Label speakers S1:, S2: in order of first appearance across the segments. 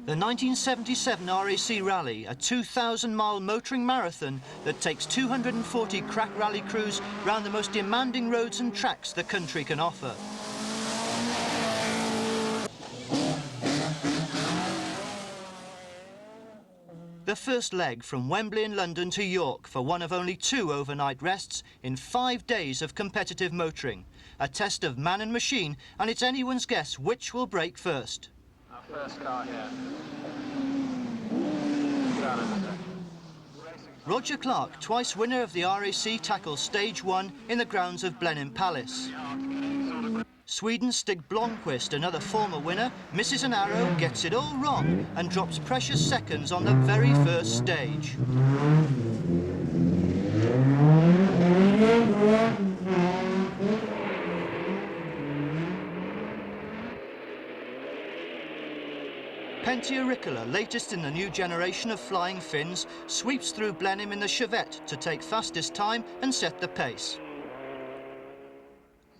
S1: The 1977 RAC Rally, a 2,000-mile motoring marathon that takes 240 crack rally crews round the most demanding roads and tracks the country can offer. The first leg from Wembley in London to York for one of only 2 overnight rests in 5 days of competitive motoring. A test of man and machine, and it's anyone's guess which will break first.
S2: Our first car here.
S1: Roger Clark, twice winner of the RAC, tackles stage 1 in the grounds of Blenheim Palace. Sweden's Stig Blomqvist, another former winner, misses an arrow, gets it all wrong and drops precious seconds on the very first stage. Pentti Ricola, latest in the new generation of flying Finns, sweeps through Blenheim in the Chevette to take fastest time and set the pace.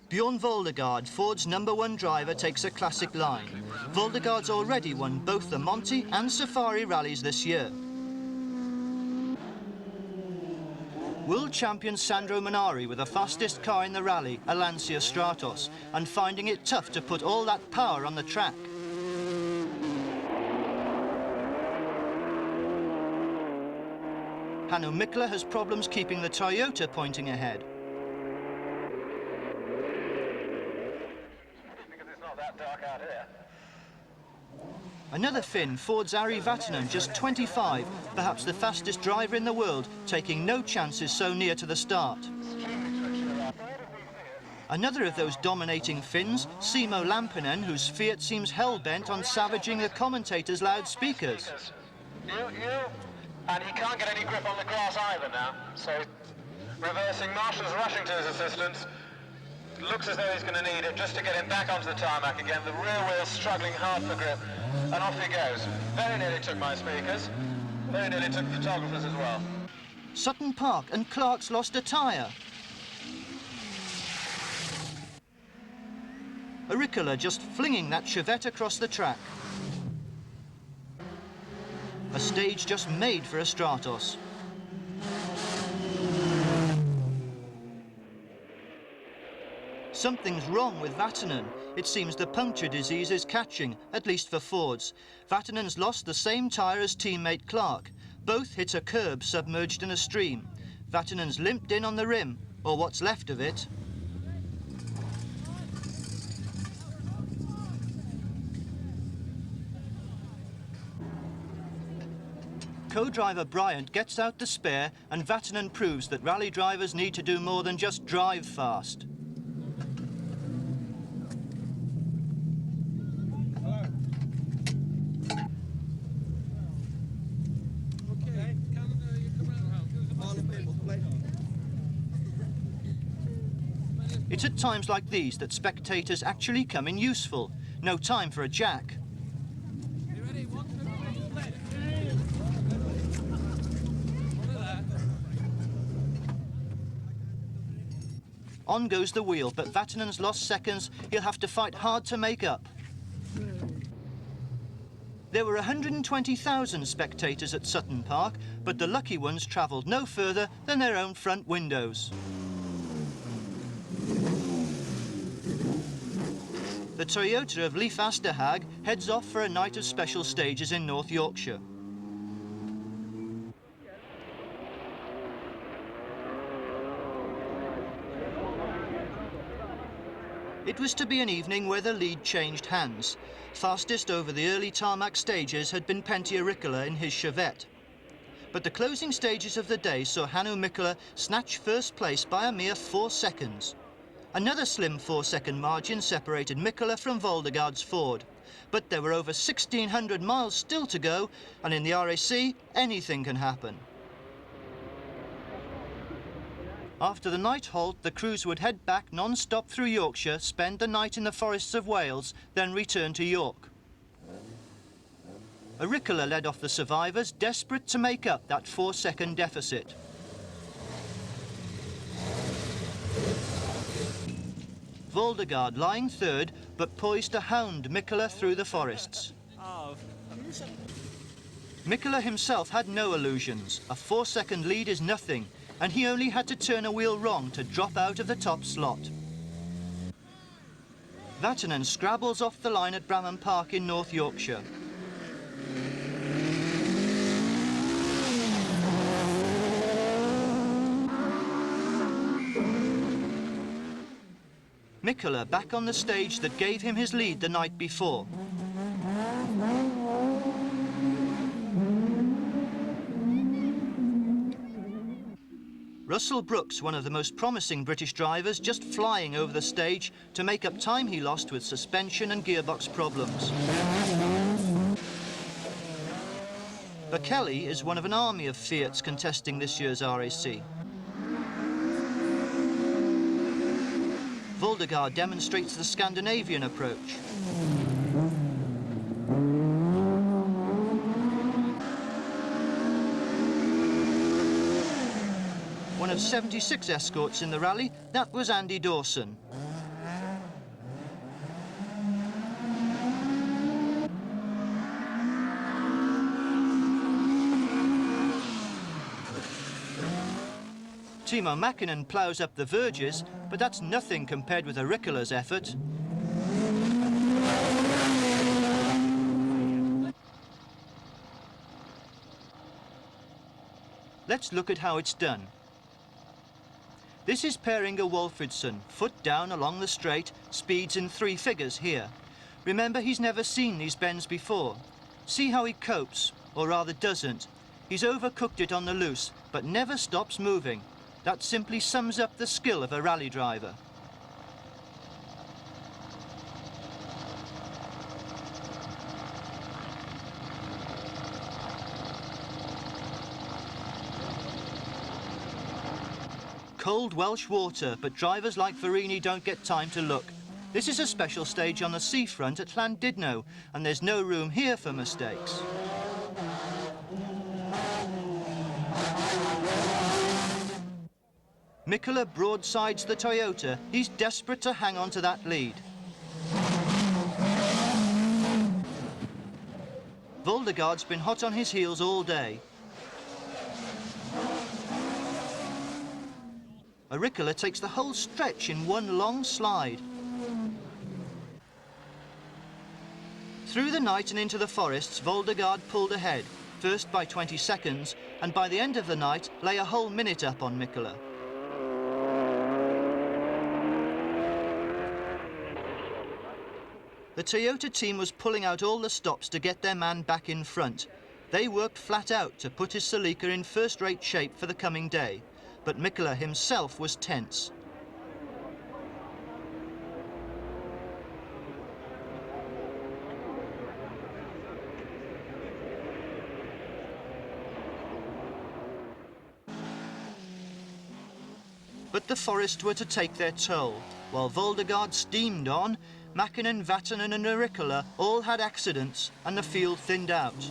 S1: Bjorn Waldegaard, Ford's #1 driver, takes a classic line. Waldegaard's already won both the Monte and Safari rallies this year. World champion Sandro Manari with the fastest car in the rally, a Lancia Stratos, and finding it tough to put all that power on the track. Hannu Mikkola has problems keeping the Toyota pointing ahead. Another Finn, Ford's Ari Vatanen, just 25, perhaps the fastest driver in the world, taking no chances so near to the start. Another of those dominating Finns, Simo Lampinen, whose Fiat seems hell-bent on savaging the commentators' loudspeakers.
S2: And he can't get any grip on the grass either now, so reversing, Marshall's rushing to his assistance. Looks as though he's going to need it just to get him back onto the tarmac again. The rear wheel's struggling hard for grip, and off he goes. Very nearly took my speakers, very nearly took photographers as well.
S1: Sutton Park, and Clark's lost a tyre. Ricola just flinging that Chevette across the track. A stage just made for a Stratos. Something's wrong with Vatanen. It seems the puncture disease is catching, at least for Fords. Vatanen's lost the same tyre as teammate Clark. Both hit a curb submerged in a stream. Vatanen's limped in on the rim, or what's left of it. Co-driver Bryant gets out the spare, and Vatanen proves that rally drivers need to do more than just drive fast. It's at times like these that spectators actually come in useful. No time for a jack. On goes the wheel, but Vatanen's lost seconds. He'll have to fight hard to make up. There were 120,000 spectators at Sutton Park, but the lucky ones travelled no further than their own front windows. The Toyota of Leif Asterhag heads off for a night of special stages in North Yorkshire. It was to be an evening where the lead changed hands. Fastest over the early tarmac stages had been Pentti Ricola in his Chevette. But the closing stages of the day saw Hannu Mikkola snatch first place by a mere 4 seconds. Another slim 4-second margin separated Mikkola from Waldegaard's Ford. But there were over 1,600 miles still to go, and in the RAC, anything can happen. After the night halt, the crews would head back non-stop through Yorkshire, spend the night in the forests of Wales, then return to York. Ricola led off the survivors, desperate to make up that 4-second deficit. Waldegaard lying third, but poised to hound Mikkola through the forests.
S3: Oh,
S1: Mikkola himself had no illusions. A 4-second lead is nothing, and he only had to turn a wheel wrong to drop out of the top slot. Vatanen scrabbles off the line at Bramham Park in North Yorkshire. Mikkola back on the stage that gave him his lead the night before. Russell Brooks, one of the most promising British drivers, just flying over the stage to make up time he lost with suspension and gearbox problems. Kelly is one of an army of Fiats contesting this year's RAC. Waldegaard demonstrates the Scandinavian approach. One of 76 escorts in the rally, that was Andy Dawson. Timo Mäkinen ploughs up the verges, but that's nothing compared with Riccola's effort. Let's look at how it's done. This is Per-Inge Wolfridsson, foot down along the straight, speeds in 3 figures here. Remember, he's never seen these bends before. See how he copes, or rather doesn't. He's overcooked it on the loose, but never stops moving. That simply sums up the skill of a rally driver. Cold Welsh water, but drivers like Varini don't get time to look. This is a special stage on the seafront at Llandudno, and there's no room here for mistakes. Mikkola broadsides the Toyota. He's desperate to hang on to that lead. Waldegaard's been hot on his heels all day. Ricola takes the whole stretch in one long slide. Through the night and into the forests, Waldegaard pulled ahead, first by 20 seconds, and by the end of the night, lay a whole minute up on Mikkola. The Toyota team was pulling out all the stops to get their man back in front. They worked flat out to put his Celica in first-rate shape for the coming day. But Mikkola himself was tense. But the forests were to take their toll. While Waldegaard steamed on, Mäkinen, Vatanen and Ricola all had accidents and the field thinned out.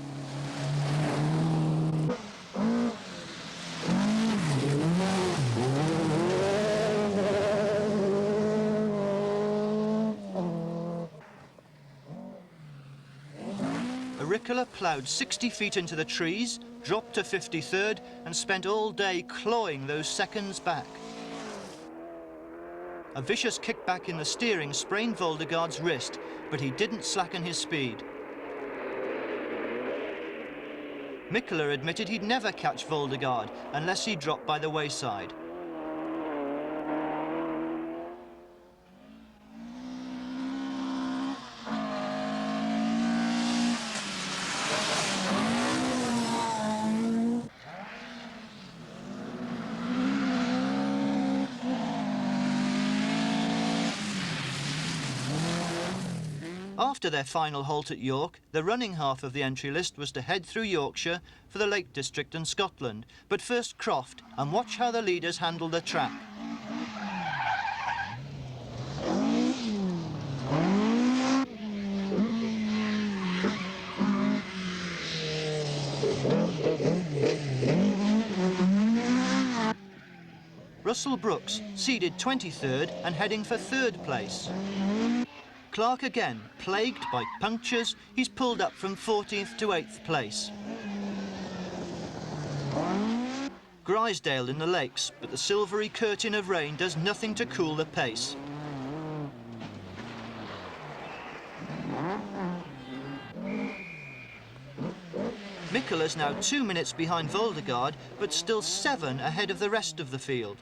S1: Ricola ploughed 60 feet into the trees, dropped to 53rd and spent all day clawing those seconds back. A vicious kickback in the steering sprained Waldegaard's wrist, but he didn't slacken his speed. Mikkola admitted he'd never catch Waldegaard unless he dropped by the wayside. After their final halt at York, the running half of the entry list was to head through Yorkshire for the Lake District and Scotland. But first Croft, and watch how the leaders handle the track. Russell Brooks, seeded 23rd and heading for 3rd place. Clark again, plagued by punctures, he's pulled up from 14th to 8th place. Grisdale in the lakes, but the silvery curtain of rain does nothing to cool the pace. Mikkola's now 2 minutes behind Waldegaard, but still 7 ahead of the rest of the field.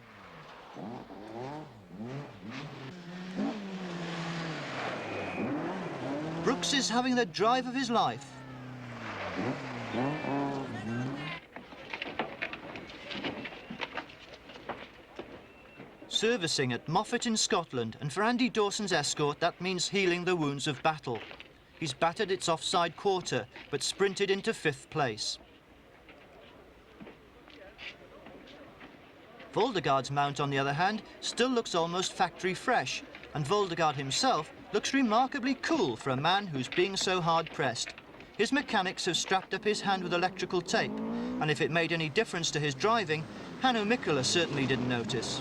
S1: Brooks is having the drive of his life. Servicing at Moffat in Scotland, and for Andy Dawson's escort that means healing the wounds of battle. He's battered its offside quarter, but sprinted into 5th place. Waldegaard's mount, on the other hand, still looks almost factory fresh, and Waldegaard himself looks remarkably cool for a man who's being so hard pressed. His mechanics have strapped up his hand with electrical tape, and if it made any difference to his driving, Hannu Mikkola certainly didn't notice.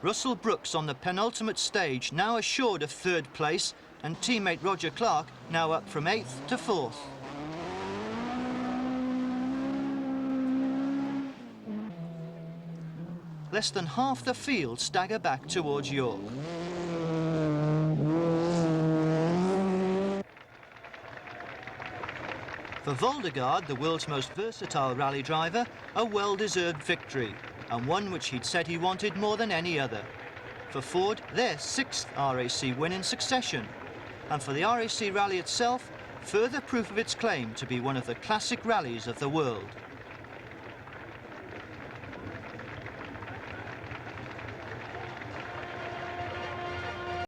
S1: Russell Brooks on the penultimate stage, now assured of 3rd place, and teammate Roger Clark now up from 8th to 4th. Less than half the field stagger back towards York. For Waldegaard, the world's most versatile rally driver, a well-deserved victory, and one which he'd said he wanted more than any other. For Ford, their 6th RAC win in succession. And for the RAC rally itself, further proof of its claim to be one of the classic rallies of the world.